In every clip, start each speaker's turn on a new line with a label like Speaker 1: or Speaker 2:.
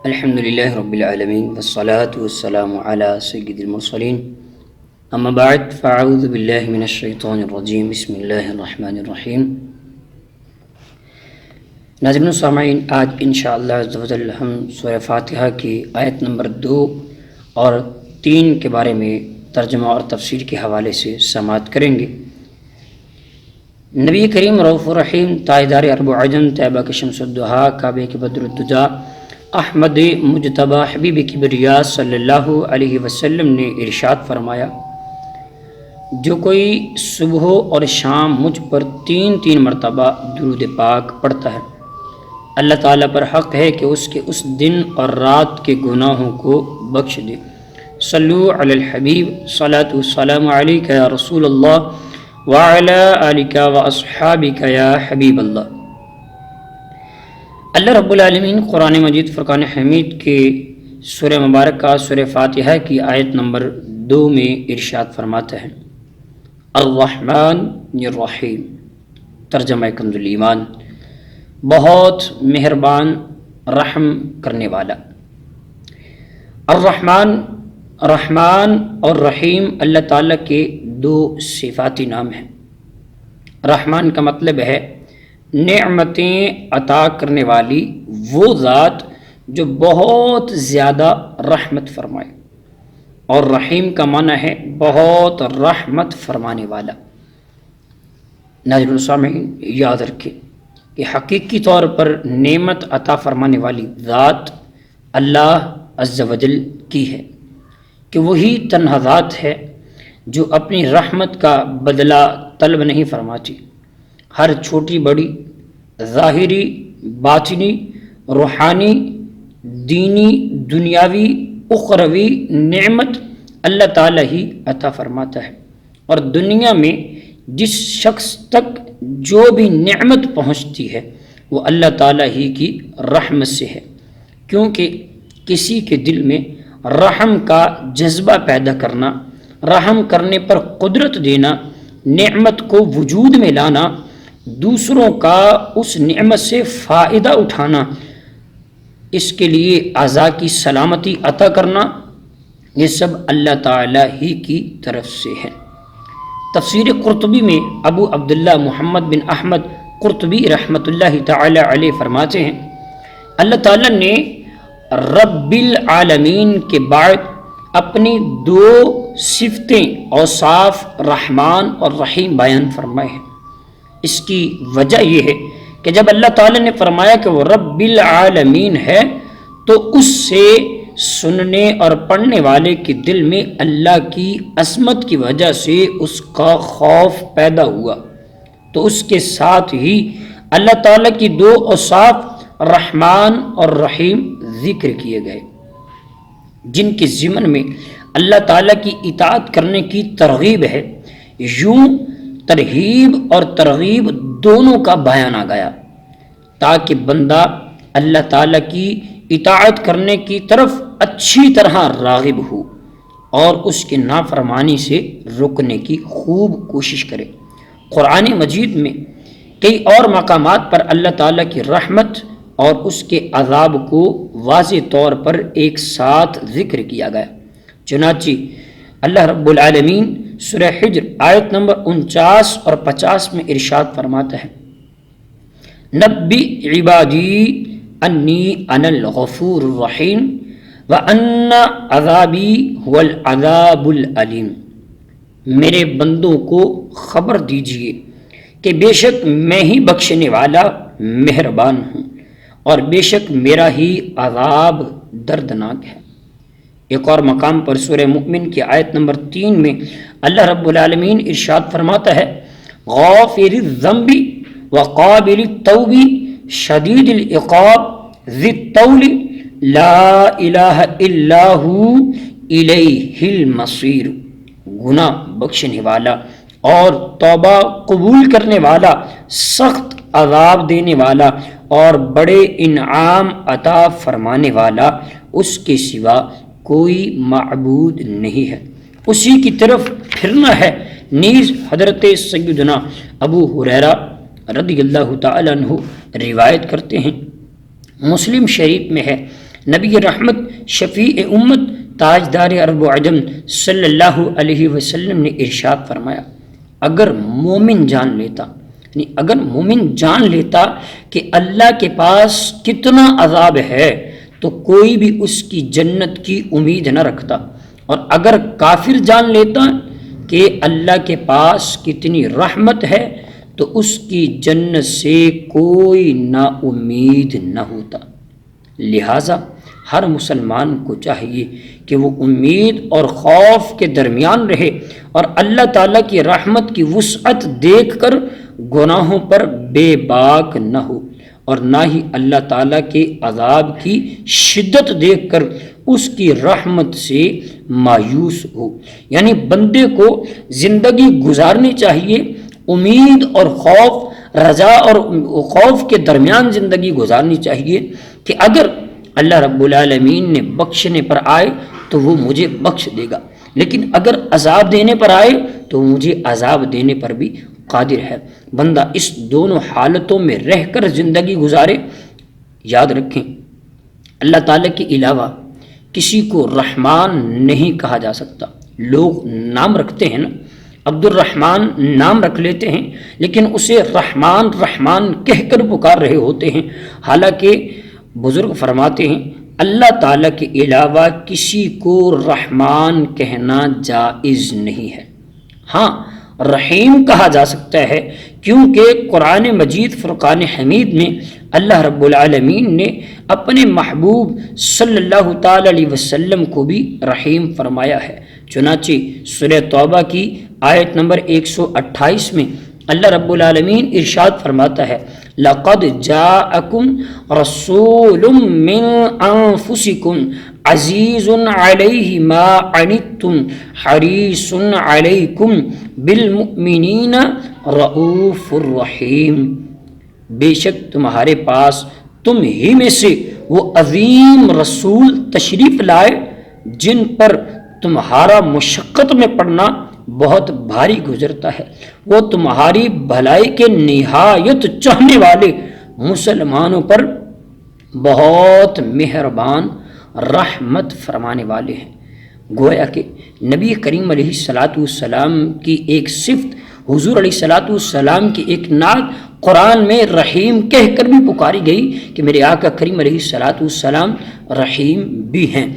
Speaker 1: الحمد للہ رب العالمین والصلاة والسلام علی سید المرسلین اما بعد فاعوذ باللہ من الشیطان الرجیم بسم اللہ الرحمن الرحیم۔ ناظرین و سامعین، آج انشاءاللہ عز و جل ہم سورہ فاتحہ کی آیت نمبر 2 اور 3 کے بارے میں ترجمہ اور تفسیر کے حوالے سے سماعت کریں گے۔ نبی کریم رؤوف الرحیم، تاجدار عرب و عجم، طیبہ کے شمس الدحا، کعبہ کے بدر الدجا، احمد مجتبی حبیب کبریا صلی اللہ علیہ وسلم نے ارشاد فرمایا، جو کوئی صبح اور شام مجھ پر 3 مرتبہ درود پاک پڑھتا ہے، اللہ تعالیٰ پر حق ہے کہ اس کے اس دن اور رات کے گناہوں کو بخش دے۔ صلو علی الحبیب، صلاۃ والسلام علیک یا رسول اللہ وعلی آلک واصحابک یا حبیب اللہ۔ اللہ رب العالمین قرآن مجید فرقان حمید کے سورہ مبارکہ سورہ فاتحہ کی آیت نمبر 2 میں ارشاد فرماتا ہے، الرحمن الرحیم، ترجمہ کنز الایمان، بہت مہربان رحم کرنے والا۔ الرحمن، رحمان اور رحیم اللہ تعالیٰ کے 2 صفاتی نام ہیں۔ رحمان کا مطلب ہے نعمتیں عطا کرنے والی وہ ذات جو بہت زیادہ رحمت فرمائے، اور رحیم کا معنی ہے بہت رحمت فرمانے والا۔ ناظرین سامعین، یاد رکھیں کہ حقیقی طور پر نعمت عطا فرمانے والی ذات اللہ عز و جل کی ہے، کہ وہی تنہا ذات ہے جو اپنی رحمت کا بدلہ طلب نہیں فرماتی۔ ہر چھوٹی بڑی، ظاہری، باطنی، روحانی، دینی، دنیاوی، اخروی نعمت اللہ تعالیٰ ہی عطا فرماتا ہے، اور دنیا میں جس شخص تک جو بھی نعمت پہنچتی ہے وہ اللہ تعالیٰ ہی کی رحمت سے ہے، کیونکہ کسی کے دل میں رحم کا جذبہ پیدا کرنا، رحم کرنے پر قدرت دینا، نعمت کو وجود میں لانا، دوسروں کا اس نعمت سے فائدہ اٹھانا، اس کے لیے اعضاء کی سلامتی عطا کرنا، یہ سب اللہ تعالیٰ ہی کی طرف سے ہے۔ تفسیر قرطبی میں ابو عبداللہ محمد بن احمد قرطبی رحمۃ اللہ تعالی علیہ فرماتے ہیں، اللہ تعالیٰ نے رب العالمین کے بعد اپنی 2 صفتیں اوصاف رحمان اور رحیم بیان فرمائے ہیں۔ اس کی وجہ یہ ہے کہ جب اللہ تعالیٰ نے فرمایا کہ وہ رب العالمین ہے، تو اس سے سننے اور پڑھنے والے کے دل میں اللہ کی عظمت کی وجہ سے اس کا خوف پیدا ہوا، تو اس کے ساتھ ہی اللہ تعالیٰ کی 2 اوصاف رحمان اور رحیم ذکر کیے گئے، جن کے ضمن میں اللہ تعالیٰ کی اطاعت کرنے کی ترغیب ہے۔ یوں ترہیب اور ترغیب دونوں کا بیان آ گیا، تاکہ بندہ اللہ تعالیٰ کی اطاعت کرنے کی طرف اچھی طرح راغب ہو اور اس کے نافرمانی سے رکنے کی خوب کوشش کرے۔ قرآن مجید میں کئی اور مقامات پر اللہ تعالیٰ کی رحمت اور اس کے عذاب کو واضح طور پر ایک ساتھ ذکر کیا گیا۔ چنانچہ اللہ رب العالمین سورہ حجر آیت نمبر 49 اور 50 میں ارشاد فرماتا ہے، نبی عبادی انی انا الغفور الرحیم وان عذابی هو العذاب العلیم۔ میرے بندوں کو خبر دیجئے کہ بے شک میں ہی بخشنے والا مہربان ہوں، اور بے شک میرا ہی عذاب دردناک ہے۔ ایک اور مقام پر سورہ مؤمن کی آیت نمبر 3 میں اللہ رب العالمین ارشاد فرماتا ہے، غافر الذنب وقابل التوب شدید العقاب ذی الطول لا الہ الا ہو الیہ المصیر۔ گناہ بخشنے والا اور توبہ قبول کرنے والا، سخت عذاب دینے والا اور بڑے انعام عطا فرمانے والا، اس کے سوا کوئی معبود نہیں ہے، اسی کی طرف پھرنا ہے۔ نیز حضرت سیدنا ابو ہریرہ رضی اللہ تعالیٰ عنہ روایت کرتے ہیں، مسلم شریف میں ہے، نبی رحمت شفیع امت تاجدار عرب و عجم صلی اللہ علیہ وسلم نے ارشاد فرمایا، اگر مومن جان لیتا، یعنی اگر مومن جان لیتا کہ اللہ کے پاس کتنا عذاب ہے تو کوئی بھی اس کی جنت کی امید نہ رکھتا، اور اگر کافر جان لیتا کہ اللہ کے پاس کتنی رحمت ہے تو اس کی جنت سے کوئی نا امید نہ ہوتا۔ لہٰذا ہر مسلمان کو چاہیے کہ وہ امید اور خوف کے درمیان رہے اور اللہ تعالیٰ کی رحمت کی وسعت دیکھ کر گناہوں پر بے باک نہ ہو، اور نہ ہی اللہ تعالیٰ کے عذاب کی شدت دیکھ کر اس کی رحمت سے مایوس ہو۔ یعنی بندے کو زندگی گزارنی چاہیے امید اور خوف، رجا اور خوف کے درمیان زندگی گزارنی چاہیے کہ اگر اللہ رب العالمین نے بخشنے پر آئے تو وہ مجھے بخش دے گا، لیکن اگر عذاب دینے پر آئے تو مجھے عذاب دینے پر بھی قادر ہے۔ بندہ اس دونوں حالتوں میں رہ کر زندگی گزارے۔ یاد رکھیں، اللہ تعالیٰ کے علاوہ کسی کو رحمان نہیں کہا جا سکتا۔ لوگ نام رکھتے ہیں نا، عبد الرحمن نام رکھ لیتے ہیں لیکن اسے رحمان رحمان کہہ کر پکار رہے ہوتے ہیں، حالانکہ بزرگ فرماتے ہیں اللہ تعالیٰ کے علاوہ کسی کو رحمان کہنا جائز نہیں ہے۔ ہاں، رحیم کہا جا سکتا ہے کیونکہ قرآن مجید فرقان حمید میں اللہ رب العالمین نے اپنے محبوب صلی اللہ تعالی علیہ وسلم کو بھی رحیم فرمایا ہے۔ چنانچہ سورہ توبہ کی آیت نمبر 128 میں اللہ رب العالمین ارشاد فرماتا ہے، لَقَدْ جَاءَكُمْ رَسُولٌ مِّنْ أَنفُسِكُمْ عَزِيزٌ عَلَيْهِ مَا عَنِتُّمْ حَرِيصٌ عَلَيْكُمْ بِالْمُؤْمِنِينَ رَءُوفٌ رَحِيمٌ۔ بے شک تمہارے پاس تم ہی میں سے وہ عظیم رسول تشریف لائے جن پر تمہارا مشقت میں پڑنا بہت بھاری گزرتا ہے، وہ تمہاری بھلائی کے نہایت چاہنے والے مسلمانوں پر بہت مہربان رحمت فرمانے والے ہیں۔ گویا کہ نبی کریم علیہ الصلاۃ والسلام کی ایک صفت، حضور علیہ الصلاۃ والسلام کی ایک نعت قرآن میں رحیم کہہ کر بھی پکاری گئی کہ میرے آقا کریم علیہ الصلاۃ والسلام رحیم بھی ہیں۔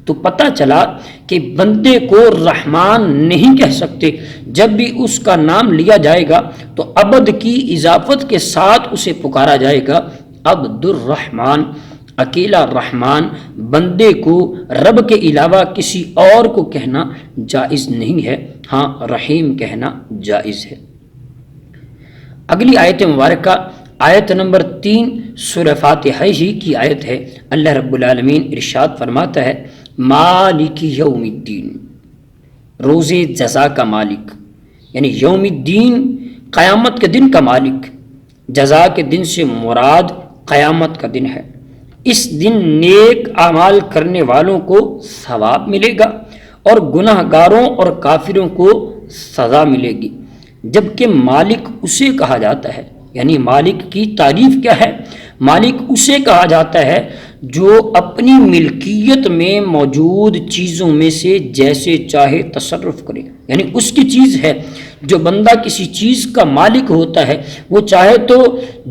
Speaker 1: تو پتہ چلا کہ بندے کو رحمان نہیں کہہ سکتے، جب بھی اس کا نام لیا جائے گا تو عبد کی اضافت کے ساتھ اسے پکارا جائے گا عبد الرحمن۔ اکیلا رحمان بندے کو رب کے علاوہ کسی اور کو کہنا جائز نہیں ہے، ہاں رحیم کہنا جائز ہے۔ اگلی آیت مبارکہ آیت نمبر 3 سورہ فاتحہ ہی کی آیت ہے۔ اللہ رب العالمین ارشاد فرماتا ہے، مالک یوم الدین، روز جزا کا مالک، یعنی یوم الدین قیامت کے دن کا مالک۔ جزا کے دن سے مراد قیامت کا دن ہے۔ اس دن نیک اعمال کرنے والوں کو ثواب ملے گا اور گناہ گاروں اور کافروں کو سزا ملے گی۔ جبکہ مالک اسے کہا جاتا ہے، یعنی مالک کی تعریف کیا ہے؟ مالک اسے کہا جاتا ہے جو اپنی ملکیت میں موجود چیزوں میں سے جیسے چاہے تصرف کرے، یعنی اس کی چیز ہے۔ جو بندہ کسی چیز کا مالک ہوتا ہے وہ چاہے تو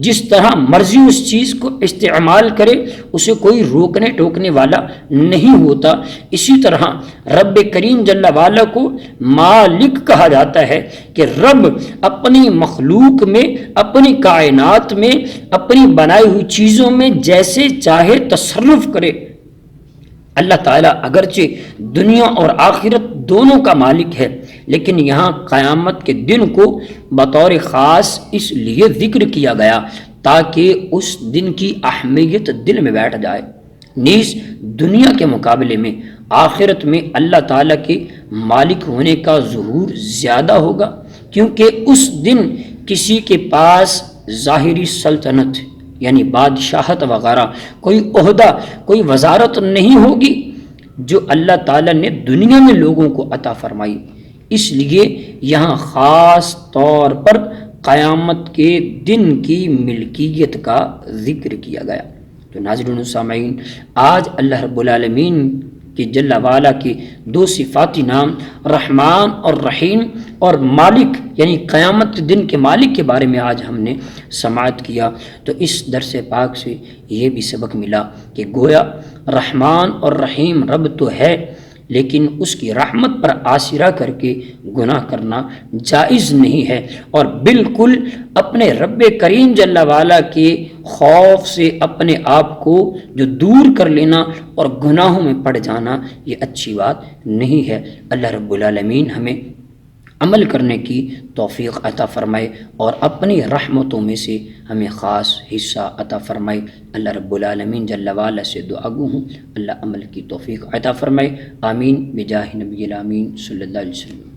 Speaker 1: جس طرح مرضی اس چیز کو استعمال کرے، اسے کوئی روکنے ٹوکنے والا نہیں ہوتا۔ اسی طرح رب کریم جل وعلا کو مالک کہا جاتا ہے کہ رب اپنی مخلوق میں، اپنی کائنات میں، اپنی بنائی ہوئی چیزوں میں جیسے چاہے تصرف کرے۔ اللہ تعالیٰ اگرچہ دنیا اور آخرت دونوں کا مالک ہے، لیکن یہاں قیامت کے دن کو بطور خاص اس لیے ذکر کیا گیا تاکہ اس دن کی اہمیت دل میں بیٹھ جائے۔ نیز دنیا کے مقابلے میں آخرت میں اللہ تعالیٰ کے مالک ہونے کا ظہور زیادہ ہوگا، کیونکہ اس دن کسی کے پاس ظاہری سلطنت یعنی بادشاہت وغیرہ کوئی عہدہ، کوئی وزارت نہیں ہوگی جو اللہ تعالیٰ نے دنیا میں لوگوں کو عطا فرمائی۔ اس لیے یہاں خاص طور پر قیامت کے دن کی ملکیت کا ذکر کیا گیا۔ تو ناظرین و سامعین، آج اللہ رب العالمین کہ جل وعلا کے دو صفاتی نام رحمان اور رحیم اور مالک یعنی قیامت دن کے مالک کے بارے میں آج ہم نے سماعت کیا، تو اس درس پاک سے یہ بھی سبق ملا کہ گویا رحمان اور رحیم رب تو ہے، لیکن اس کی رحمت پر آسرا کر کے گناہ کرنا جائز نہیں ہے، اور بالکل اپنے رب کریم جل وعلا کے خوف سے اپنے آپ کو جو دور کر لینا اور گناہوں میں پڑ جانا یہ اچھی بات نہیں ہے۔ اللہ رب العالمین ہمیں عمل کرنے کی توفیق عطا فرمائے اور اپنی رحمتوں میں سے ہمیں خاص حصہ عطا فرمائے۔ اللہ رب العالمین جل وعلا سے دعا گو ہوں اللہ عمل کی توفیق عطا فرمائے، آمین بجاہ نبی الامین صلی اللہ علیہ وسلم۔